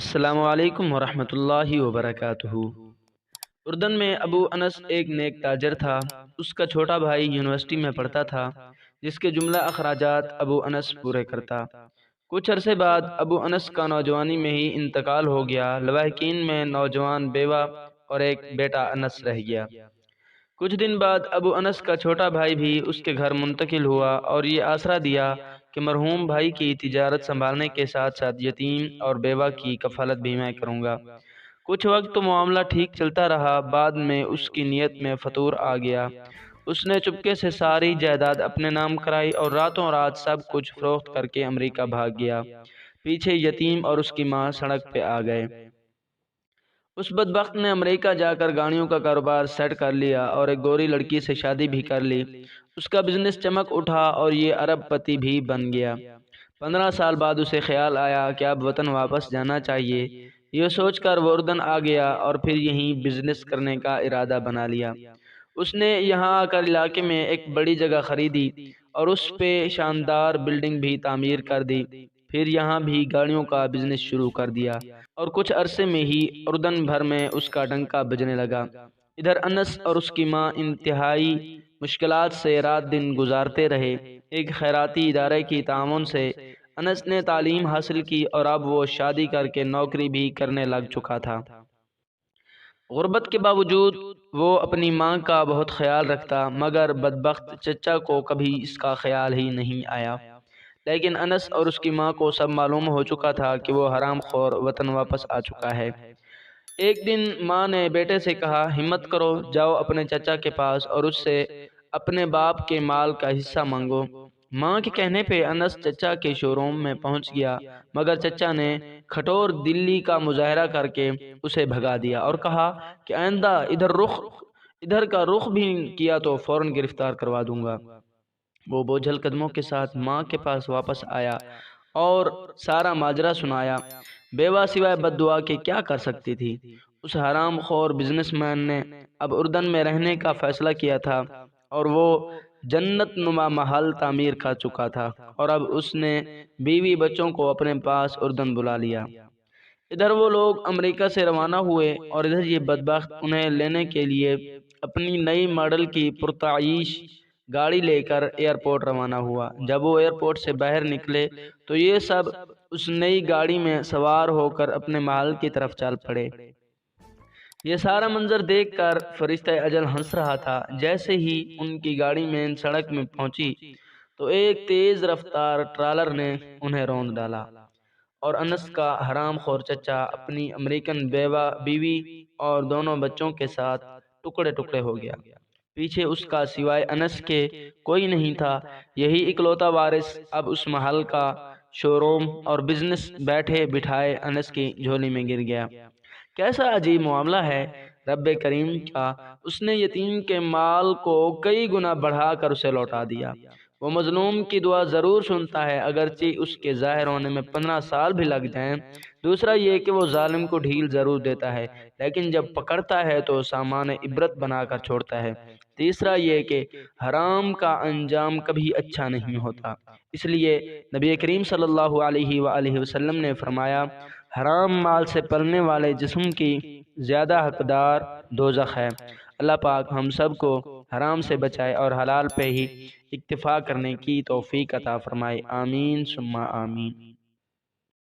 السلام علیکم ورحمۃ اللہ وبرکاتہ۔ اردن میں ابو انس ایک نیک تاجر تھا۔ اس کا چھوٹا بھائی یونیورسٹی میں پڑھتا تھا، جس کے جملہ اخراجات ابو انس پورے کرتا۔ کچھ عرصے بعد ابو انس کا نوجوانی میں ہی انتقال ہو گیا۔ لواحقین میں نوجوان بیوہ اور ایک بیٹا انس رہ گیا۔ کچھ دن بعد ابو انس کا چھوٹا بھائی بھی اس کے گھر منتقل ہوا اور یہ آسرا دیا کہ مرحوم بھائی کی تجارت سنبھالنے کے ساتھ ساتھ یتیم اور بیوہ کی کفالت بھی میں کروں گا۔ کچھ وقت تو معاملہ ٹھیک چلتا رہا، بعد میں اس کی نیت میں فطور آ گیا۔ اس نے چپکے سے ساری جائیداد اپنے نام کرائی اور راتوں رات سب کچھ فروخت کر کے امریکہ بھاگ گیا۔ پیچھے یتیم اور اس کی ماں سڑک پہ آ گئے۔ اس بدبخت نے امریکہ جا کر گاڑیوں کا کاروبار سیٹ کر لیا اور ایک گوری لڑکی سے شادی بھی کر لی۔ اس کا بزنس چمک اٹھا اور یہ ارب پتی بھی بن گیا۔ 15 سال بعد اسے خیال آیا کہ اب وطن واپس جانا چاہیے۔ یہ سوچ کر وہ اردن آ گیا اور پھر یہیں بزنس کرنے کا ارادہ بنا لیا۔ اس نے یہاں آ کر علاقے میں ایک بڑی جگہ خریدی اور اس پہ شاندار بلڈنگ بھی تعمیر کر دی۔ پھر یہاں بھی گاڑیوں کا بزنس شروع کر دیا اور کچھ عرصے میں ہی اردن بھر میں اس کا ڈنکا بجنے لگا۔ ادھر انس اور اس کی ماں انتہائی مشکلات سے رات دن گزارتے رہے۔ ایک خیراتی ادارے کی تعاون سے انس نے تعلیم حاصل کی اور اب وہ شادی کر کے نوکری بھی کرنے لگ چکا تھا۔ غربت کے باوجود وہ اپنی ماں کا بہت خیال رکھتا، مگر بدبخت چچا کو کبھی اس کا خیال ہی نہیں آیا۔ لیکن انس اور اس کی ماں کو سب معلوم ہو چکا تھا کہ وہ حرام خور وطن واپس آ چکا ہے۔ ایک دن ماں نے بیٹے سے کہا، ہمت کرو، جاؤ اپنے چچا کے پاس اور اس سے اپنے باپ کے مال کا حصہ مانگو۔ ماں کے کہنے پہ انس چچا کے شو روم میں پہنچ گیا، مگر چچا نے کھٹور دلی کا مظاہرہ کر کے اسے بھگا دیا اور کہا کہ آئندہ ادھر کا رخ بھی کیا تو فوراً گرفتار کروا دوں گا۔ وہ بوجھل قدموں کے ساتھ ماں کے پاس واپس آیا اور سارا ماجرا سنایا۔ بیوہ سوائے بد دعا کے کیا کر سکتی تھی؟ اس حرام خور بزنس مین نے اب اردن میں رہنے کا فیصلہ کیا تھا اور وہ جنت نما محل تعمیر کر چکا تھا، اور اب اس نے بیوی بچوں کو اپنے پاس اردن بلا لیا۔ ادھر وہ لوگ امریکہ سے روانہ ہوئے اور ادھر یہ بدبخت انہیں لینے کے لیے اپنی نئی ماڈل کی پرتعیش گاڑی لے کر ایئرپورٹ روانہ ہوا۔ جب وہ ایئرپورٹ سے باہر نکلے تو یہ سب اس نئی گاڑی میں سوار ہو کر اپنے محل کی طرف چل پڑے۔ یہ سارا منظر دیکھ کر فرشتہ اجل ہنس رہا تھا۔ جیسے ہی ان کی گاڑی مین سڑک میں پہنچی تو ایک تیز رفتار ٹرالر نے انہیں روند ڈالا اور انس کا حرام خور چچا اپنی امریکن بیوی اور دونوں بچوں کے ساتھ ٹکڑے ٹکڑے ہو گیا۔ پیچھے اس کا سوائے انس کے کوئی نہیں تھا۔ یہی اکلوتا وارث اب اس محل کا شو روم اور بزنس بیٹھے بٹھائے انس کی جھولی میں گر گیا۔ کیسا عجیب معاملہ ہے! رب کریم کا اس نے یتیم کے مال کو کئی گنا بڑھا کر اسے لوٹا دیا۔ وہ مظلوم کی دعا ضرور سنتا ہے، اگرچہ اس کے ظاہر ہونے میں 15 سال بھی لگ جائیں۔ دوسرا یہ کہ وہ ظالم کو ڈھیل ضرور دیتا ہے، لیکن جب پکڑتا ہے تو سامان عبرت بنا کر چھوڑتا ہے۔ تیسرا یہ کہ حرام کا انجام کبھی اچھا نہیں ہوتا۔ اس لیے نبی کریم صلی اللہ علیہ وآلہ وسلم نے فرمایا، حرام مال سے پلنے والے جسم کی زیادہ حقدار دوزخ ہے۔ اللہ پاک ہم سب کو حرام سے بچائے اور حلال پہ ہی اکتفا کرنے کی توفیق عطا فرمائے۔ آمین ثم آمین۔